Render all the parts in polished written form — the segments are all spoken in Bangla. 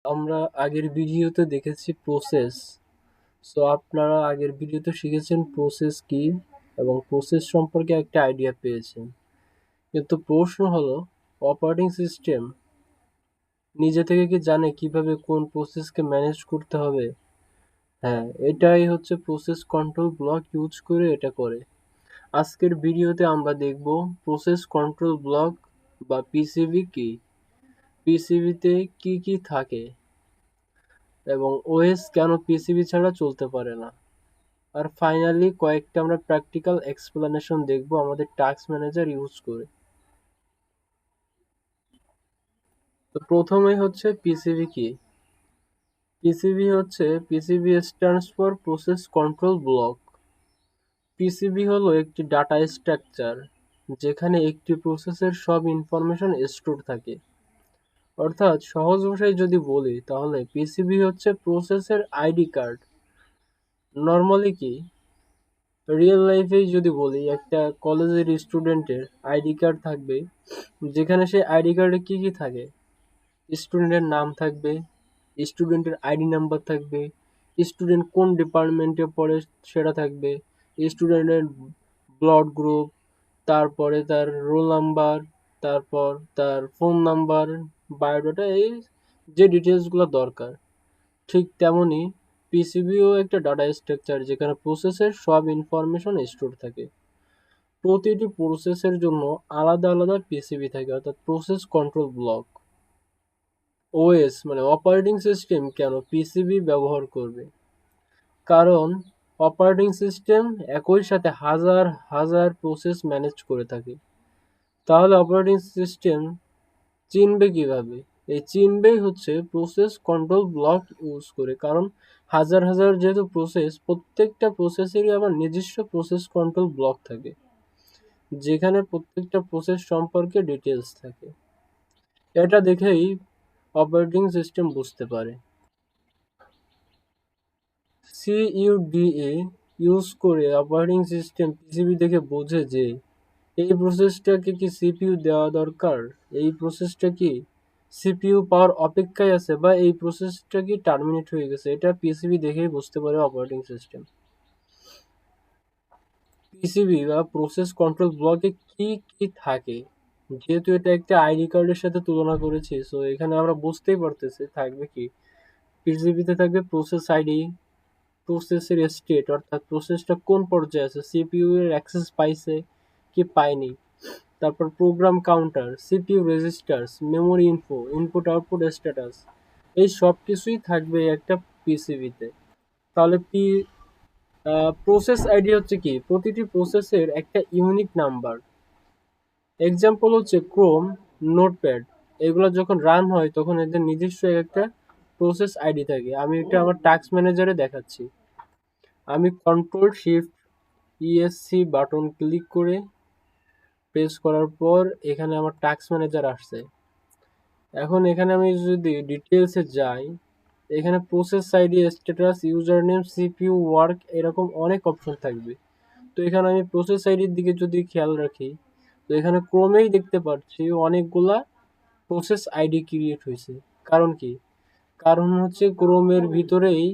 আমরা আগের ভিডিওতে দেখেছি প্রসেস। সো আপনারা আগের ভিডিওতে শিখেছেন প্রসেস কি এবং প্রসেস সম্পর্কে একটা আইডিয়া পেয়েছেন। কিন্তু প্রশ্ন হলো, অপারেটিং সিস্টেম নিজে থেকে কি জানে কিভাবে কোন প্রসেসকে ম্যানেজ করতে হবে? হ্যাঁ, এটাই হচ্ছে প্রসেস কন্ট্রোল ব্লক ইউজ করে এটা করে। আজকের ভিডিওতে আমরা দেখব প্রসেস কন্ট্রোল ব্লক বা পিসিবি কি, পিসিবিতে কি কি থাকে এবং ওএস কেন পিসিবি ছাড়া চলতে পারে না। আর ফাইনালি কয়েকটা আমরা প্র্যাকটিক্যাল এক্সপ্লেনেশন দেখব আমাদের টাস্ক ম্যানেজার ইউজ করে। তো প্রথমেই হচ্ছে পিসিবি কি। PCB stands for process control block. PCB হলো একটি ডাটা স্ট্রাকচার যেখানে একটি প্রসেসের সব ইনফরমেশন স্টোর থাকে। অর্থাৎ সহজ ভাষায় যদি বলি তাহলে পিসিবি হচ্ছে প্রসেসের আইডি কার্ড। নর্মালি কি, রিয়েল লাইফেই যদি বলি, একটা কলেজের স্টুডেন্টের আইডি কার্ড থাকবে, যেখানে সে আইডি কার্ডে কি কি থাকে, স্টুডেন্টের নাম থাকবে, স্টুডেন্টের আইডি নাম্বার থাকবে, স্টুডেন্ট কোন ডিপার্টমেন্টে পড়ে সেটা থাকবে, স্টুডেন্টের ব্লাড গ্রুপ, তারপরে তার রোল নাম্বার, তারপর তার ফোন নাম্বার, বায়োডাটা, এই যে ডিটেলসগুলো দরকার। ঠিক তেমনই পিসিবিও একটা ডাটা স্ট্রাকচার যেখানে প্রসেসের সব ইনফরমেশন স্টোর থাকে। প্রতিটি প্রসেসের জন্য আলাদা আলাদা পিসিবি থাকে, অর্থাৎ প্রসেস কন্ট্রোল ব্লক। ওএস মানে অপারেটিং সিস্টেম কেন পিসিবি ব্যবহার করবে? কারণ অপারেটিং সিস্টেম একই সাথে হাজার হাজার প্রসেস ম্যানেজ করে থাকে। তাহলে অপারেটিং সিস্টেম চিনবে কিভাবে? এই চিনবেই হচ্ছে প্রসেস কন্ট্রোল ব্লক ইউজ করে। কারণ হাজার হাজার যেহেতু প্রসেস, প্রত্যেকটা প্রসেসেরই আবার নিজস্ব প্রসেস কন্ট্রোল ব্লক থাকে, যেখানে প্রত্যেকটা প্রসেস সম্পর্কে ডিটেলস থাকে। এটা দেখেই অপারেটিং সিস্টেম বুঝতে পারে। সিইউডিএ ইউজ করে অপারেটিং সিস্টেম পিসিবি দেখে বোঝে যে এই প্রসেসটাকে কি সিপিইউ দেওয়া দরকার, এই প্রসেসটা কি সিপিইউ পাওয়ার অপেক্ষায় আছে, বা এই প্রসেসটা কি টার্মিনেট হয়ে গেছে। এটা পিসিবি দেখেই বুঝতে পারে অপারেটিং সিস্টেম। পিসিবি বা প্রসেস কন্ট্রোল ব্লকে কি কি থাকে, যেহেতু এটা একটা আইডি কার্ডের সাথে তুলনা করেছি, সো এখানে আমরা বুঝতেই পারতেছি থাকবে কি। পিসিবিতে থাকবে প্রসেস আইডি, প্রসেসের স্টেট অর্থাৎ প্রসেসটা কোন পর্যায়ে আছে, সিপিইউ এর অ্যাক্সেস পাইছে কি পায়নি, তারপর program counter, CPU registers, memory info, input output status, এই সব কিছুই থাকবে একটা পিসিবিতে। তাহলে প্রসেস আইডি হচ্ছে কি, প্রতিটি প্রসেসের একটা ইউনিক নাম্বার। এক্সাম্পল হচ্ছে ক্রোম, নোটপ্যাড, এগুলো যখন রান হয় তখন এদের নিজস্ব একটা প্রসেস আইডি থাকে। আমি এটা আমার টাস্ক ম্যানেজারে দেখাচ্ছি। আমি control shift ESC button click করে প্রেস করার পর এখানে আমার টাস্ক ম্যানেজার আসছে। এখন এখানে আমি যদি ডিটেলসে যাই, এখানে process ID, status, user name, CPU work, এরকম অনেক অপশন থাকবে। তো এখানে আমি প্রসেস আইডির দিকে যদি খেয়াল রাখি, তো এখানে ক্রমেই দেখতে পাচ্ছি অনেকগুলা প্রসেস আইডি ক্রিয়েট হয়েছে। কারণ কি? কারণ হচ্ছে ক্রোমের ভিতরেই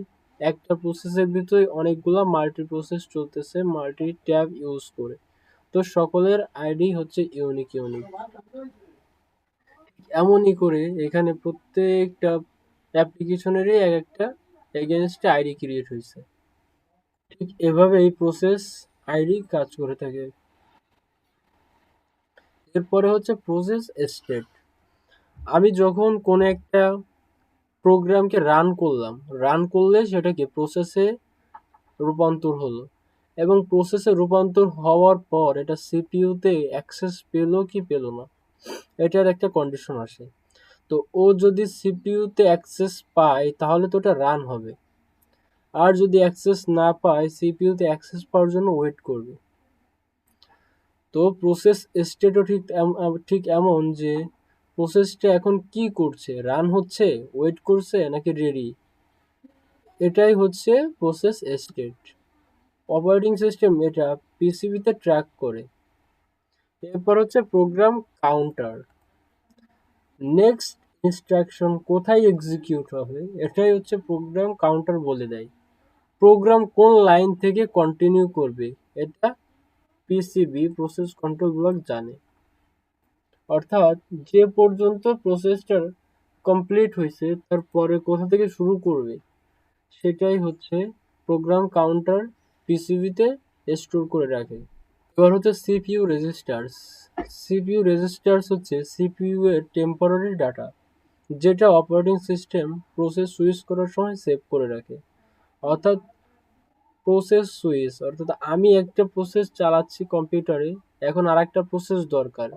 একটা প্রসেসের ভিতরে অনেকগুলা মাল্টি প্রসেস চলতেছে মাল্টি ট্যাব ইউজ করে। তো সকলের আইডি হচ্ছে ইউনিক ইউনিক। এমনই করে এখানে প্রত্যেকটা অ্যাপ্লিকেশনেরই এক একটা এগেনস্টে আইডি ক্রিয়েট হয়েছে। ঠিক এভাবে এই প্রসেস আইডি কাজ করে থাকে। এরপরে হচ্ছে প্রসেস স্টেট। আমি যখন কোনো একটা প্রোগ্রামকে রান করলে সেটাকে প্রসেসে রূপান্তর হলো, এবং প্রসেসে রূপান্তর হওয়ার পর এটা সিপিইউতে অ্যাক্সেস পেলো কি পেলো না, এটার একটা কন্ডিশন আসে। তো ও যদি সিপিইউতে অ্যাক্সেস পায় তাহলে তো ওটা রান হবে, আর যদি অ্যাক্সেস না পায় সিপিইউতে অ্যাক্সেস পাওয়ার জন্য ওয়েট করবে। তো প্রসেস স্টেটও ঠিক এমন যে প্রসেসটা এখন কি করছে, রান হচ্ছে, ওয়েট করছে, নাকি রেডি, এটাই হচ্ছে প্রসেস স্টেট। অপারেটিং সিস্টেম এটা পিসিবিতে ট্র্যাক করে। এরপর হচ্ছে প্রোগ্রাম কাউন্টার। নেক্সট ইনস্ট্রাকশন কোথায় এক্সিকিউট হবে এটাই হচ্ছে প্রোগ্রাম কাউন্টার বলে দেয়। প্রোগ্রাম কোন লাইন থেকে কন্টিনিউ করবে এটা পিসিবি প্রসেস কন্ট্রোল ব্লক জানে। অর্থাৎ যে পর্যন্ত প্রসেসটা কমপ্লিট হয়েছে তারপরে কোথা থেকে শুরু করবে সেটাই হচ্ছে প্রোগ্রাম কাউন্টার পিসিবিতে স্টোর করে রাখে। এবার হচ্ছে সিপিইউ রেজিস্টার্স। সিপিইউ রেজিস্টার্স হচ্ছে সিপিইউ এর টেম্পোরারি ডাটা, যেটা অপারেটিং সিস্টেম প্রসেস সুইচ করার সময় সেভ করে রাখে। অর্থাৎ প্রসেস সুইচ অর্থাৎ আমি একটা প্রসেস চালাচ্ছি কম্পিউটারে, এখন আর একটা প্রসেস দরকার,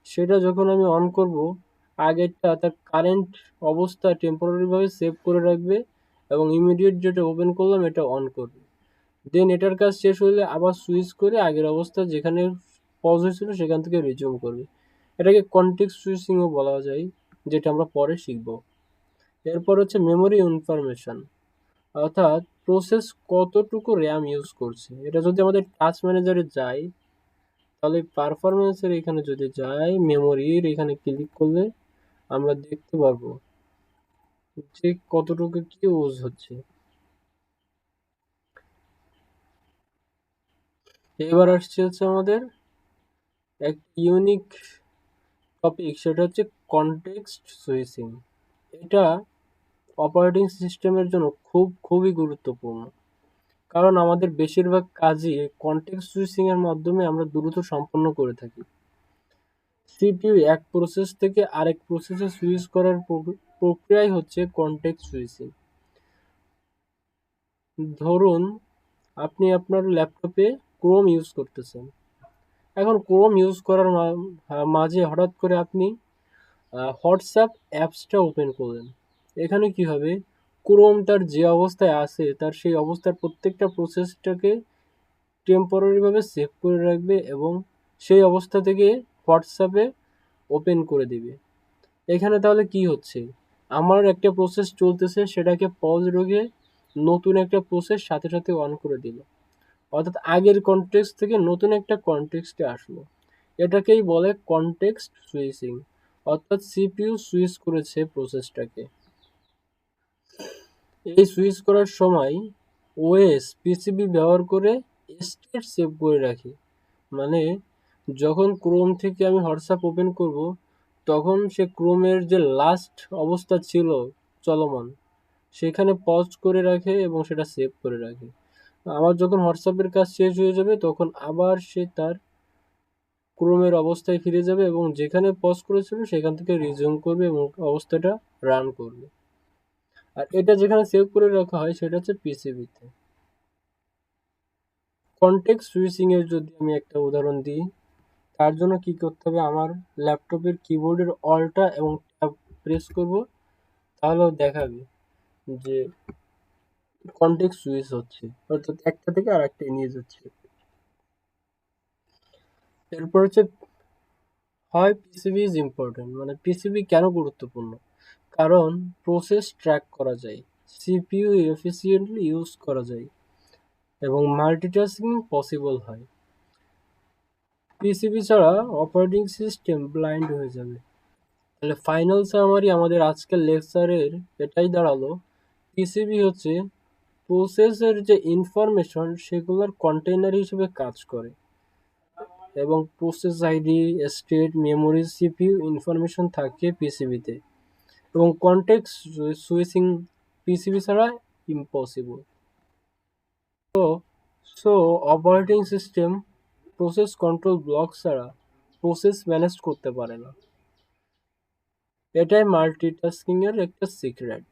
সেটা যখন আমি অন করব আগেরটা তার কারেন্ট অবস্থা টেম্পোরারিভাবে সেভ করে রাখবে এবং ইমিডিয়েট যেটা ওপেন করলাম এটা অন করবে। দেন এটার কাজ শেষ হলে আবার সুইচ করে আগের অবস্থা যেখানে পজ হয়েছিল সেখান থেকে রিজিউম করবে। এটাকে কনটেক্সট সুইচিংও বলা যায়, যেটা আমরা পরে শিখব। এরপর হচ্ছে মেমোরি ইনফরমেশন, অর্থাৎ প্রসেস কতটুকু র্যাম ইউজ করছে। এটা যদি আমাদের টাস্ক ম্যানেজারে যায় তাহলে পারফরমেন্সের এখানে যদি যাই মেমোরির এখানে ক্লিক করলে আমরা দেখতে পারবো যে কতটুকু কি ইউজ হচ্ছে। এবার আসছে হচ্ছে আমাদের এক ইউনিক টপিক, সেটা হচ্ছে কনটেক্সট সুইচিং। এটা অপারেটিং সিস্টেমের জন্য খুবই গুরুত্বপূর্ণ, কারণ আমাদের বেশিরভাগ কাজই কনটেক্সট সুইচিং এর মাধ্যমে আমরা দ্রুত সম্পন্ন করে থাকি। সিপিইউ এক প্রসেস থেকে আরেক প্রসেসে সুইচ করার প্রক্রিয়াই হচ্ছে কনটেক্সট সুইচিং। ধরুন আপনি আপনার ল্যাপটপে ক্রোম ইউজ করতেছেন, এখন ক্রোম ইউজ করার মাঝে হঠাৎ করে আপনি হোয়াটসঅ্যাপ অ্যাপসটা ওপেন করলেন। এখানে কি হবে, ক্রোম তার যে অবস্থায় আছে তার সেই অবস্থার প্রত্যেকটা প্রসেসটাকে টেম্পোরারিভাবে সেভ করে রাখবে এবং সেই অবস্থা থেকে হোয়াটসঅ্যাপে ওপেন করে দিবে। এখানে তাহলে কি হচ্ছে, আমার একটা প্রসেস চলতেছে সেটাকে পজ রেখে নতুন একটা প্রসেস সাথে সাথে অন করে দিল, অর্থাৎ আগের কনটেক্সট থেকে নতুন একটা কনটেক্সটে আসলো। এটাকেই বলে কনটেক্সট সুইচিং, অর্থাৎ সিপিইউ সুইচ করেছে প্রসেসটাকে। এই সুইচ করার সময় ওএস পিসিবি ব্যবহার করে স্টেট সেভ করে রাখে। মানে যখন ক্রোম থেকে আমি হোয়াটসঅ্যাপ ওপেন করব তখন সে ক্রোমের যে লাস্ট অবস্থা ছিল চলমান সেখানে পজ করে রাখে এবং সেটা সেভ করে রাখে। আমার যখন হোয়াটসঅ্যাপের কাজ শেষ হয়ে যাবে তখন আবার সে তার ক্রোমের অবস্থায় ফিরে যাবে এবং যেখানে পজ করেছিল সেখান থেকে রিজিউম করবে এবং অবস্থাটা রান করবে। আর এটা যেখানে সেভ করে রাখা হয় সেটা হচ্ছে পিসিবিতে। কনটেক্সট সুইচিং এর যদি আমি একটা উদাহরণ দিই, তার জন্য কি করতে হবে, আমার ল্যাপটপের কিবোর্ডের অল্টা এবং ট্যাব প্রেস করব, তাহলেও দেখাবে যে কনটেক্সট সুইচ হচ্ছে, অর্থাৎ একটা থেকে আর একটা নিয়ে যাচ্ছে। এরপর হচ্ছে হয় পিসিবি ইজ ইম্পর্টেন্ট, মানে পিসিবি কেন গুরুত্বপূর্ণ, কারণ প্রসেস ট্র্যাক করা যায়, সিপিইউ এফিসিয়েন্টলি ইউজ করা যায় এবং মাল্টিটাস্কিং পসিবল হয়। পিসিবি ছাড়া অপারেটিং সিস্টেম ব্লাইন্ড হয়ে যাবে। তাহলে ফাইনাল সামারি আমাদের আজকের লেকচারের এটাই দাঁড়ালো, পিসিবি হচ্ছে প্রসেসের যে ইনফরমেশন সেগুলোর কন্টেইনার হিসেবে কাজ করে এবং process ID, state, memory, CPU information থাকে পিসিবিতে এবং কনটেক্সট সুইচিং পিসিবি ছাড়া impossible. So operating system process control block ছাড়া প্রসেস ম্যানেজ করতে পারে না। এটাই মাল্টিটাস্কিং এর একটা সিক্রেট।